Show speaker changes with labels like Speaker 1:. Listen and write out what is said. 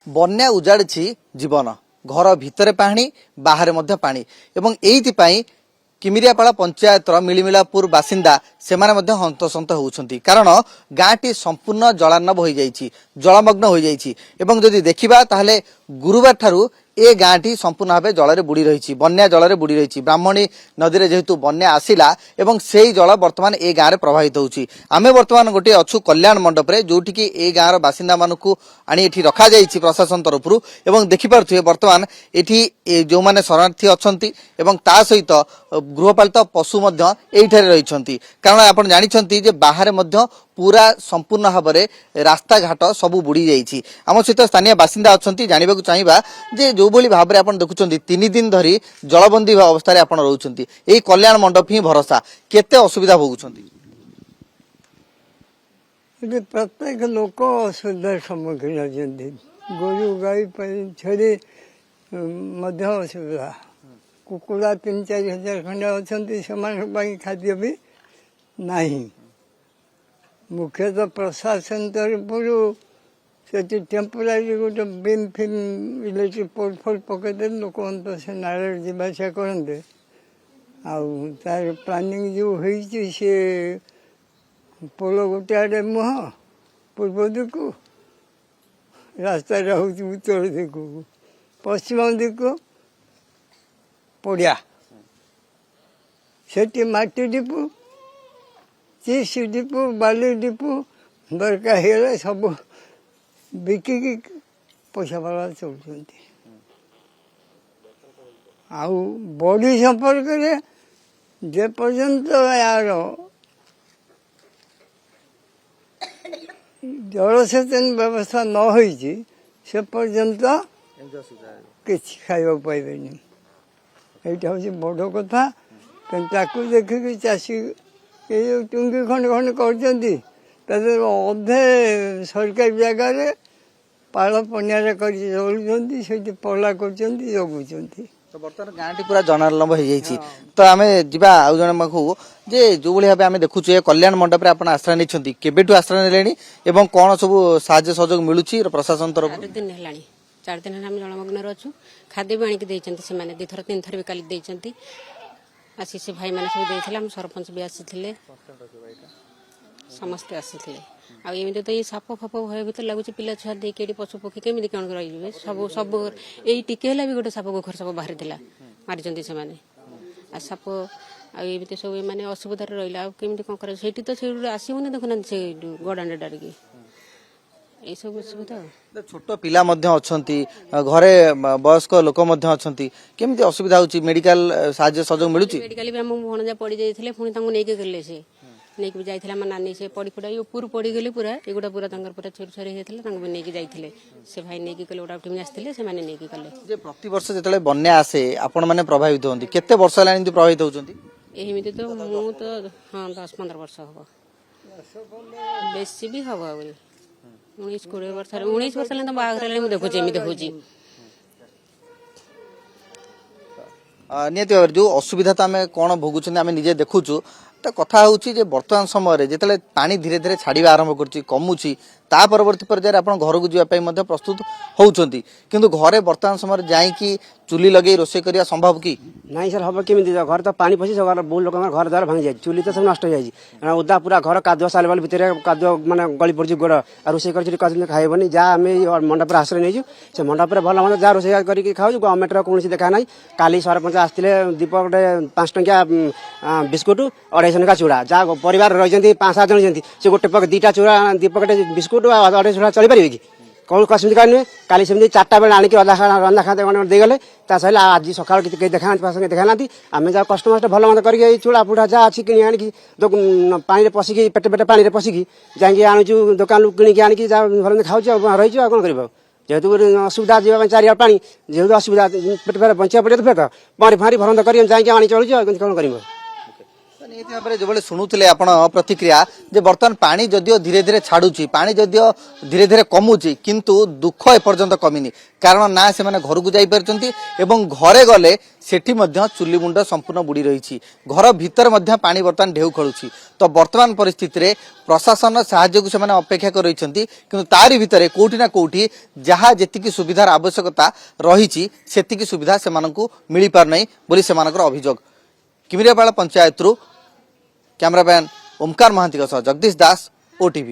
Speaker 1: बन्या उजाड़ी जीवन घर भितर पानी बाहर मध्य पानी एवं एइथिपाई किमिरियापाड़ा पंचायतर मिलिमिलापुर बासिंदा सेमाने मध्य हंतसंत होउछंती कारण गाँटी संपूर्ण जलार्णव हो जाइछि जलमग्न हो जाइछि एवं जदि देखिबा ताहले गुरुवार ठारू ए गाँटी संपूर्ण भाव जल बुड़ी रही बन्या जल बुड़ी रही ब्राह्मणी नदी में जेहेतु बन्या आसिला एवं से जल बर्तमान ए गाँव में प्रभावित होउछि आमे बर्तमान गोटे अच्छु कल्याण मंडप रे जोठी की ए गाँव बासिंदा मानकु आनी एठी रखा जाइछि प्रशासन तरफरु एवं देखि पारुथिबे बर्तमान एठी जो माने शरणार्थी अछंती एवं ता सहित गृहपालित पशु मध्य एइठारे रहिछंती कारण आपण जानिछंती जे बाहर मध्य पूरा संपूर्ण भाव में रास्ता घाट सबू बुड़ी जाइछि आम सहित स्थानीय बासिंदा अछंती जानिबाकु चाहिबा जे जो भली भाव में आपण देखुछंती 3 दिन धरी जलबंदी अवस्था रे आपण रहउछंती एई कल्याण मंडप ही भरोसा केते असुविधा भोगुछंती
Speaker 2: प्रत्येक लोक असुविधार सम्मुखीन होती गोरु गाई छेरी मध्य असुविधा कुकुड़ा 3-4 हजार खंडे अच्छा खाद्य भी नहीं मुख्यतः प्रशासन तरफ से टेम्पोरारी गोटे बीम फिम इलेक्ट्रिक पोल फोल पकईदे लोक से नारे जावासा करते आर प्लानिंग जो होती सी पोल गोटे आड़े मुह पूर्व दिकु रास्ता हूँ उत्तर दिकु पश्चिम दिकु पड़िया से माटी डिपु चिप्स डिपु बाली डिपु दरकार है सब बिकिकी पैसा वाला चलते बॉडी संपर्क जे पर्यंत यार जलसेचन व्यवस्था न होइछि से पर्यंत किछि खाइबा पाइबे नहीं एटा हूँ बड़ कथा ताकू देखिकी चाषी ये टुंगी खंड खंड कर अधे सरकारी जगह पाल पनिया कर पला कर जगुंट
Speaker 1: तो बर्तमान गाँटी पूरा जनार्णव हो जाइछि तो आमे जिबा आउ जने माखु जे जो भली भाबे आमे देखुछु ए कल्याण मंडप रे आपण आश्रय निछंती केबेटु आश्रय नेलेनी एवं कोन सब साहाय्य सहयोग मिलुछि प्रशासन तरफ
Speaker 3: 4 दिन हेलानी 4 दिन हम जलमग्न रहछु खाद्य भी आनिक देइचंती से माने 2 थर 3 थर भी काली देइचंती आसी से भाई माने सब देइथिला हम सरपंच भी आसीथिले समस्त आसीथिले आ एमिते तो ये साप फाप भय भीतर लागुची पिला छुआ दे केडी पशु पक्षी केमिति कोन रहिबे सब सब एई टिके हला भी गोटे साप गोखर सब बाहर थिला मारिचंती से माने आ साप आ एमिते सब माने असुविधा रहिला केमिति कोन करे सेठी तो से आसीबोनी देखुना से गडांडे डारकी ए सब असुविधा
Speaker 1: छोट पिला मध्य अछंती घरे वयस्क लोक मध्य अछंती केमिति असुविधा होची मेडिकल साहाय्य सहयोग मिलुची
Speaker 3: मेडिकल भी हम भणजा पड़ी जाइथिले पुनी तांको नेके गले से नेक भी जाइथिला म नानी से पड़ी पड़ा ऊपर पड़ी गेले पूरा एगुडा पूरा तांकर पूरा छोरी छोरी हेथिले तांको भी नेके जाइथिले से भाई नेके कले ओडा टीम आस्थिले से माने नेके कले
Speaker 1: जे प्रति वर्ष जेतले बन्या आसे आपण माने प्रभावित होंती केते वर्ष लानी प्रभावित होचंती
Speaker 3: एहिमिति तो मु तो हां 10-15 वर्ष हो बेसी भी हो आउरी 19-20 वर्ष 19 वर्ष ले तो बाघर ले मु देखु जेमिति होजी
Speaker 1: नियति भाव जो असुविधा तो आम कौन भोगुं आम निजे देखुचु तो कथा हूँ बर्तमान समय जिते पानी धीरे धीरे छाड़ा आरंभ कर कमुची ता परवर्ती पर्यायर आप घर को जावाई प्रस्तुत होउछंती किंतु घरे बर्तमान समय जाइकी चुली लगे रोषे करिया संभव कि
Speaker 4: नहीं सर हम केमी घर तो पानी पशी सब बहुत लोक घर द्वार भांगी जाए चुली तो सब नष्ट हो जाए उदा पूरा घर कादुआ साल भितर कादुआ माने गली पड़ी गोड़ आ रोषे कर खाइबनी जहाँ आम मंडप आश्रय नहीं से मंडप भल मतलब जहाँ रोषे करके खाऊ गवर्नमेंट कौन देखा ना काली सरपंच आसते दीप गोटे 5 टंकिया बिस्कुट 250 टंका चूड़ा जहाँ परिवार रही 5-7 जन जमी से गोटे पक 2टा चूड़ा दीप गोटे बिस्कुट 250 चूड़ा चल पारे कि कौन असुविधा नुहे काली सेमती 4टा बेले आणिक रंधा खाते देगले सर आज सकाल देखा देखा ना आम जहाँ कस्टमर भल मत कर चूड़ा फूड़ा जहाँ अच्छी कि आनिकी पानी पशिकी पेटे पेटे पानी पशिकी जाकि आणुचु दुकान किणी आनिकी भल खाऊ रही कौन कर जेहेतु असुविधा जावाई चारिया पा जेहेतु असुविधा पेट पेट बचा पड़े तो फेर पानी फारी भरंत कर जाकि आनी चलुच कौन कर
Speaker 1: ନିହାତି ଭାବରେ ଯେଭଳି ଶୁଣୁଥିଲେ ଆପଣ ପ୍ରତିକ୍ରିୟା ଯେ ବର୍ତ୍ତମାନ ପାଣି ଯଦିଓ ଧୀରେ ଧୀରେ ଛାଡୁଛି, ପାଣି ଯଦିଓ ଧୀରେ ଧୀରେ କମୁଛି, କିନ୍ତୁ ଦୁଃଖ ଏପର୍ଯ୍ୟନ୍ତ କମିନି। କାରଣ ନା ସେମାନେ ଘରକୁ ଯାଇପାରୁଛନ୍ତି ଏବଂ ଘରେ ଗଲେ ସେଠି ମଧ୍ୟ ଚୁଲି ମୁଣ୍ଡ ସମ୍ପୂର୍ଣ୍ଣ ବୁଡି ରହିଛି। ଘର ଭିତରେ ମଧ୍ୟ ପାଣି ବର୍ତ୍ତମାନ ଢେଉ ଖେଳୁଛି। ତ ବର୍ତ୍ତମାନ ପରିସ୍ଥିତିରେ ପ୍ରଶାସନ ସାହାଯ୍ୟକୁ ସେମାନେ ଅପେକ୍ଷା କରି ରହିଛନ୍ତି, କିନ୍ତୁ ତାରି ଭିତରେ କୋଉଠି ନା କୋଉଠି ଯାହା ଯେତିକି ସୁବିଧାର ଆବଶ୍ୟକତା ରହିଛି ସେତିକି ସୁବିଧା ସେମାନଙ୍କୁ ମିଳିପାରୁନାହିଁ ବୋଲି ସେମାନଙ୍କର ଅଭିଯୋଗ। କିମିରିଆପାଳ ପଞ୍ଚାୟତରୁ କ୍ୟାମେରାମ୍ୟାନ୍ ଓମକାର ମହାନ୍ତିଙ୍କ ସହ ଜଗଦୀଶ ଦାସ, OTV।